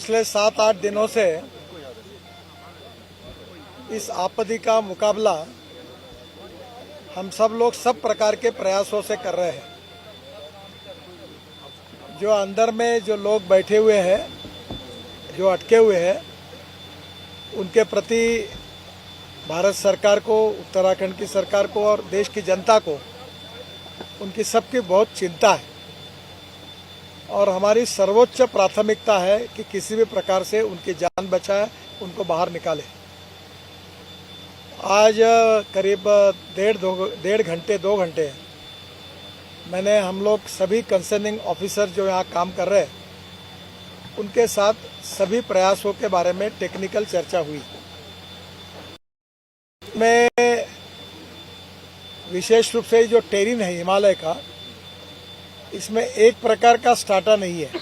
पिछले 7-8 दिनों से इस आपत्ति का मुकाबला हम सब लोग सब प्रकार के प्रयासों से कर रहे हैं। जो अंदर में जो लोग बैठे हुए हैं, जो अटके हुए हैं, उनके प्रति भारत सरकार को, उत्तराखंड की सरकार को और देश की जनता को उनकी सबकी बहुत चिंता है और हमारी सर्वोच्च प्राथमिकता है कि किसी भी प्रकार से उनकी जान बचाए, उनको बाहर निकाले। आज करीब 2 घंटे मैंने हम लोग सभी कंसर्निंग ऑफिसर जो यहाँ काम कर रहे हैं उनके साथ सभी प्रयासों के बारे में टेक्निकल चर्चा हुई। मैं विशेष रूप से जो टेरिन है हिमालय का, इसमें एक प्रकार का स्टार्टा नहीं है।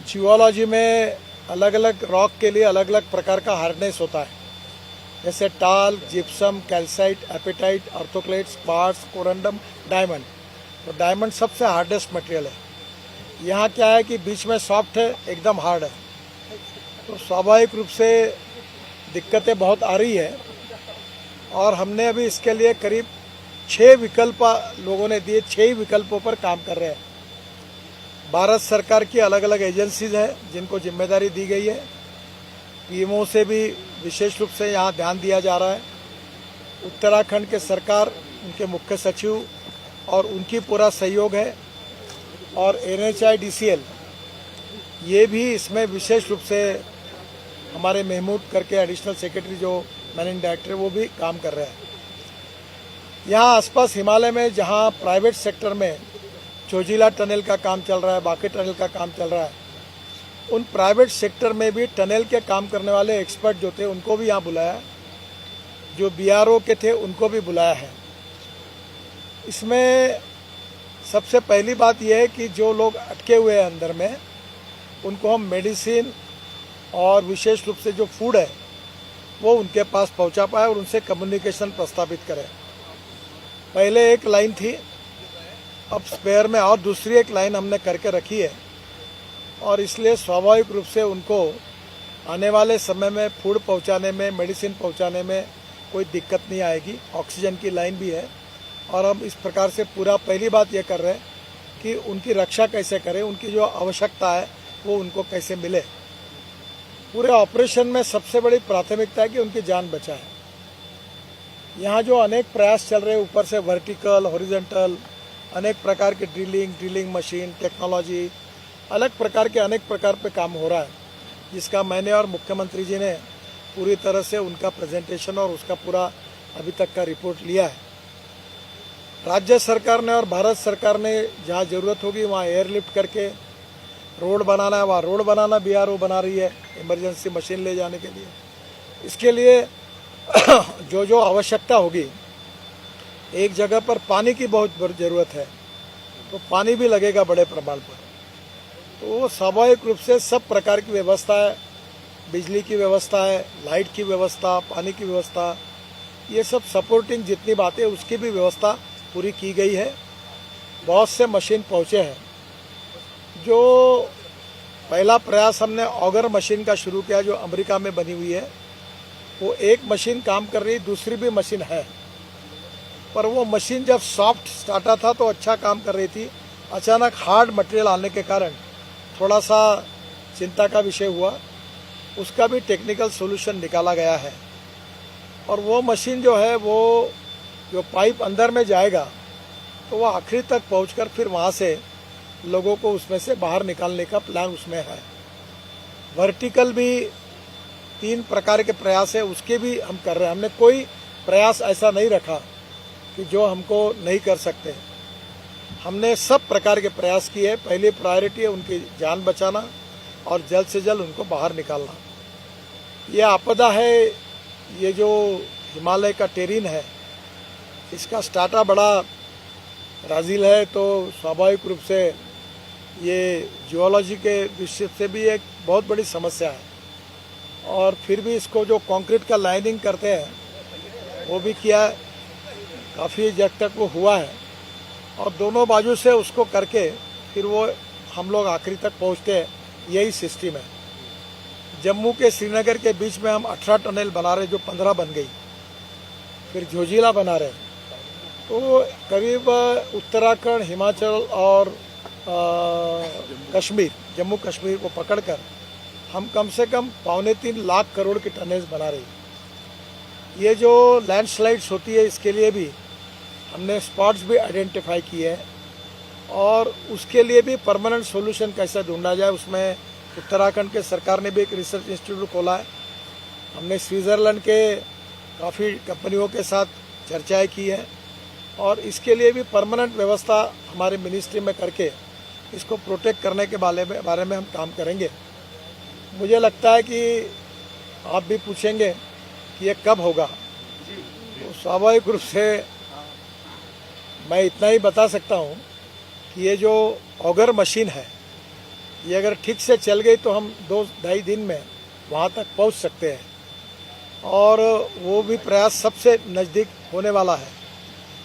जियोलॉजी में अलग अलग रॉक के लिए अलग अलग प्रकार का हार्डनेस होता है, जैसे talc, gypsum, calcite, apatite, orthoclase, quartz, corundum, diamond. तो डायमंड सबसे हार्डेस्ट मटेरियल है। यहाँ क्या है कि बीच में सॉफ्ट है, एकदम हार्ड है। तो स्वाभाविक रूप से दिक्कतें बहुत आ रही है और हमने अभी इसके लिए करीब 6 विकल्प लोगों ने दिए। 6 विकल्पों पर काम कर रहे हैं। भारत सरकार की अलग अलग एजेंसीज है जिनको जिम्मेदारी दी गई है। पीएमओ से भी विशेष रूप से यहाँ ध्यान दिया जा रहा है। उत्तराखंड के सरकार, उनके मुख्य सचिव और उनकी पूरा सहयोग है और NHIDCL ये भी इसमें विशेष रूप से हमारे महमूद करके एडिशनल सेक्रेटरी जो मैनेजिंग डायरेक्टर है वो भी काम कर रहे हैं। यहाँ आसपास हिमालय में जहाँ प्राइवेट सेक्टर में चोजिला टनल का काम चल रहा है, बाकी टनल का काम चल रहा है, उन प्राइवेट सेक्टर में भी टनल के काम करने वाले एक्सपर्ट जो थे उनको भी यहाँ बुलाया। जो BRO के थे उनको भी बुलाया है। इसमें सबसे पहली बात यह है कि जो लोग अटके हुए हैं अंदर में, उनको हम मेडिसिन और विशेष रूप से जो फूड है वो उनके पास पहुंचा पाए और उनसे कम्युनिकेशन प्रस्तावित करें। पहले एक लाइन थी, अब स्पेयर में और दूसरी एक लाइन हमने करके रखी है और इसलिए स्वाभाविक रूप से उनको आने वाले समय में फूड पहुंचाने में, मेडिसिन पहुंचाने में कोई दिक्कत नहीं आएगी। ऑक्सीजन की लाइन भी है और हम इस प्रकार से पूरा पहली बात ये कर रहे हैं कि उनकी रक्षा कैसे करें, उनकी जो आवश्यकता है वो उनको कैसे मिले। पूरे ऑपरेशन में सबसे बड़ी प्राथमिकता है कि उनकी जान बचाए। यहाँ जो अनेक प्रयास चल रहे हैं, ऊपर से वर्टिकल, हॉरिजॉन्टल, अनेक प्रकार के ड्रिलिंग मशीन, टेक्नोलॉजी, अलग प्रकार के अनेक प्रकार पे काम हो रहा है, जिसका मैंने और मुख्यमंत्री जी ने पूरी तरह से उनका प्रेजेंटेशन और उसका पूरा अभी तक का रिपोर्ट लिया है। राज्य सरकार ने और भारत सरकार ने जहाँ जरूरत होगी वहाँ एयरलिफ्ट करके रोड बनाना है, वहाँ रोड बनाना BRO बना रही है इमरजेंसी मशीन ले जाने के लिए। इसके लिए जो जो आवश्यकता होगी, एक जगह पर पानी की बहुत जरूरत है तो पानी भी लगेगा बड़े प्रमाण पर। तो वो स्वाभाविक रूप से सब प्रकार की व्यवस्था है, बिजली की व्यवस्था है, लाइट की व्यवस्था, पानी की व्यवस्था, ये सब सपोर्टिंग जितनी बातें उसकी भी व्यवस्था पूरी की गई है। बहुत से मशीन पहुंचे हैं। जो पहला प्रयास हमने ऑगर मशीन का शुरू किया जो अमेरिका में बनी हुई है, वो एक मशीन काम कर रही, दूसरी भी मशीन है, पर वो मशीन जब सॉफ्ट स्टार्टा था तो अच्छा काम कर रही थी। अचानक हार्ड मटेरियल आने के कारण थोड़ा सा चिंता का विषय हुआ। उसका भी टेक्निकल सॉल्यूशन निकाला गया है और वो मशीन जो है, वो जो पाइप अंदर में जाएगा तो वो आखिरी तक पहुंचकर फिर वहां से लोगों को उसमें से बाहर निकालने का प्लान उसमें है। वर्टिकल भी 3 प्रकार के प्रयास है, उसके भी हम कर रहे हैं। हमने कोई प्रयास ऐसा नहीं रखा कि जो हमको नहीं कर सकते। हमने सब प्रकार के प्रयास किए। पहली प्रायोरिटी है उनकी जान बचाना और जल्द से जल्द उनको बाहर निकालना। ये आपदा है, ये जो हिमालय का टेरिन है, इसका स्टार्टा बड़ा ब्राजील है, तो स्वाभाविक रूप से ये जियोलॉजी के दृष्टि से भी एक बहुत बड़ी समस्या है। और फिर भी इसको जो कंक्रीट का लाइनिंग करते हैं वो भी किया है, काफ़ी जग तक वो हुआ है और दोनों बाजू से उसको करके फिर वो हम लोग आखिरी तक पहुंचते हैं यही सिस्टम है। जम्मू के श्रीनगर के बीच में हम 18 टनल बना रहे, जो 15 बन गई, फिर झोजिला बना रहे। तो करीब उत्तराखंड, हिमाचल और कश्मीर, जम्मू कश्मीर को पकड़कर हम कम से कम 2.25 लाख करोड़ की टनेज बना रही। ये जो लैंडस्लाइड्स होती है, इसके लिए भी हमने स्पॉट्स भी आइडेंटिफाई किए हैं और उसके लिए भी परमानेंट सॉल्यूशन कैसे ढूंढा जाए, उसमें उत्तराखंड के सरकार ने भी एक रिसर्च इंस्टीट्यूट खोला है। हमने स्विट्जरलैंड के काफ़ी कंपनियों के साथ चर्चाएं की हैं और इसके लिए भी परमानेंट व्यवस्था हमारे मिनिस्ट्री में करके इसको प्रोटेक्ट करने के बारे में हम काम करेंगे। मुझे लगता है कि आप भी पूछेंगे कि ये कब होगा, तो स्वाभाविक रूप से मैं इतना ही बता सकता हूँ कि ये जो ऑगर मशीन है, ये अगर ठीक से चल गई तो हम 2-2.5 दिन में वहाँ तक पहुँच सकते हैं और वो भी प्रयास सबसे नज़दीक होने वाला है।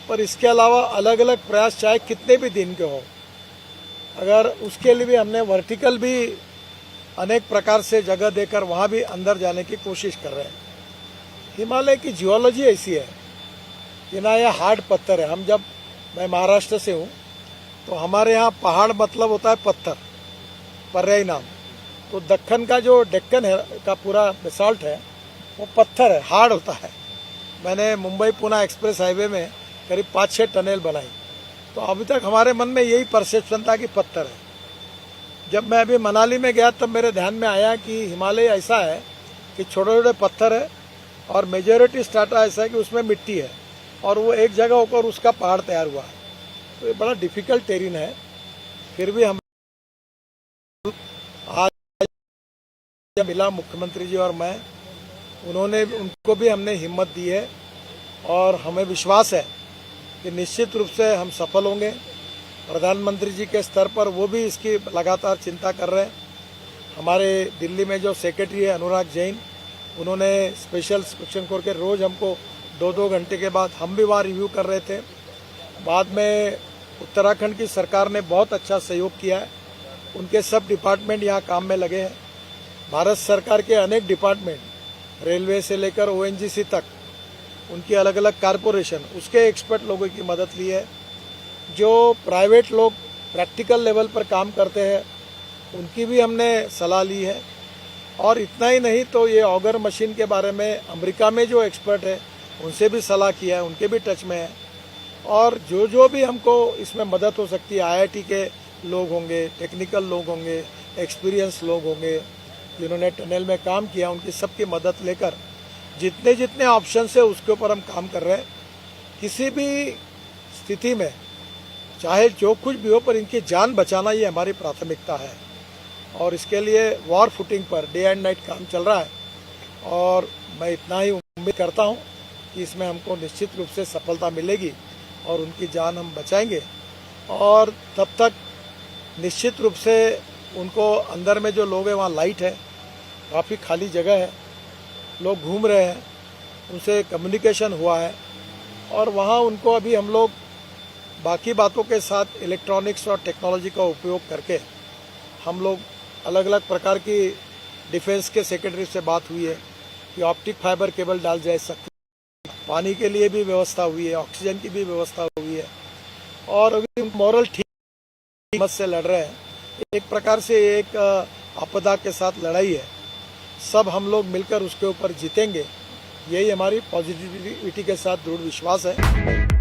पर इसके अलावा अलग अलग प्रयास चाहे कितने भी दिन के हो, अगर उसके लिए भी हमने वर्टिकल भी अनेक प्रकार से जगह देकर वहाँ भी अंदर जाने की कोशिश कर रहे हैं। हिमालय की जियोलॉजी ऐसी है कि ना ये हार्ड पत्थर है। मैं महाराष्ट्र से हूँ, तो हमारे यहाँ पहाड़ मतलब होता है पत्थर, पर्यायी नाम। तो दक्कन का जो डेक्कन है का पूरा बेसाल्ट है, वो पत्थर है, हार्ड होता है। मैंने मुंबई पुणे एक्सप्रेस हाईवे में करीब 5-6 टनल बनाई, तो अभी तक हमारे मन में यही परसेप्शन था कि पत्थर है। जब मैं अभी मनाली में गया तब मेरे ध्यान में आया कि हिमालय ऐसा है कि छोटे छोटे पत्थर है और मेजॉरिटी स्ट्राटा ऐसा है कि उसमें मिट्टी है और वो एक जगह होकर उसका पहाड़ तैयार हुआ है। तो ये बड़ा डिफिकल्ट टेरिन है। फिर भी हम आज मिला मुख्यमंत्री जी और मैं, उनको भी हमने हिम्मत दी है और हमें विश्वास है कि निश्चित रूप से हम सफल होंगे। प्रधानमंत्री जी के स्तर पर वो भी इसकी लगातार चिंता कर रहे हैं। हमारे दिल्ली में जो सेक्रेटरी है अनुराग जैन, उन्होंने स्पेशल इंस्पेक्शन करके रोज हमको 2-2 घंटे के बाद हम भी वहाँ रिव्यू कर रहे थे। बाद में उत्तराखंड की सरकार ने बहुत अच्छा सहयोग किया है, उनके सब डिपार्टमेंट यहाँ काम में लगे हैं। भारत सरकार के अनेक डिपार्टमेंट, रेलवे से लेकर ONGC तक, उनकी अलग अलग कारपोरेशन, उसके एक्सपर्ट लोगों की मदद ली है। जो प्राइवेट लोग प्रैक्टिकल लेवल पर काम करते हैं, उनकी भी हमने सलाह ली है। और इतना ही नहीं, तो ये ऑगर मशीन के बारे में अमेरिका में जो एक्सपर्ट है उनसे भी सलाह किया है, उनके भी टच में है। और जो भी हमको इसमें मदद हो सकती है, IIT के लोग होंगे, टेक्निकल लोग होंगे, एक्सपीरियंस लोग होंगे जिन्होंने टनल में काम किया, उनकी सबकी मदद लेकर जितने ऑप्शन है उसके ऊपर हम काम कर रहे हैं। किसी भी स्थिति में चाहे जो कुछ भी हो, पर इनकी जान बचाना ये हमारी प्राथमिकता है और इसके लिए war footing per day and night काम चल रहा है। और मैं इतना ही उम्मीद करता हूँ कि इसमें हमको निश्चित रूप से सफलता मिलेगी और उनकी जान हम बचाएंगे। और तब तक निश्चित रूप से उनको अंदर में जो लोग हैं, वहाँ लाइट है, काफ़ी खाली जगह है, लोग घूम रहे हैं, उनसे कम्युनिकेशन हुआ है और वहाँ उनको अभी हम लोग बाकी बातों के साथ इलेक्ट्रॉनिक्स और टेक्नोलॉजी का उपयोग करके हम लोग अलग अलग प्रकार की डिफेंस के सेक्रेटरी से बात हुई है कि ऑप्टिक फाइबर केबल डाल जा सकती, पानी के लिए भी व्यवस्था हुई है, ऑक्सीजन की भी व्यवस्था हुई है और अभी मॉरल ठीक से लड़ रहे हैं। एक प्रकार से एक आपदा के साथ लड़ाई है, सब हम लोग मिलकर उसके ऊपर जीतेंगे, यही हमारी पॉजिटिविटी के साथ दृढ़ विश्वास है।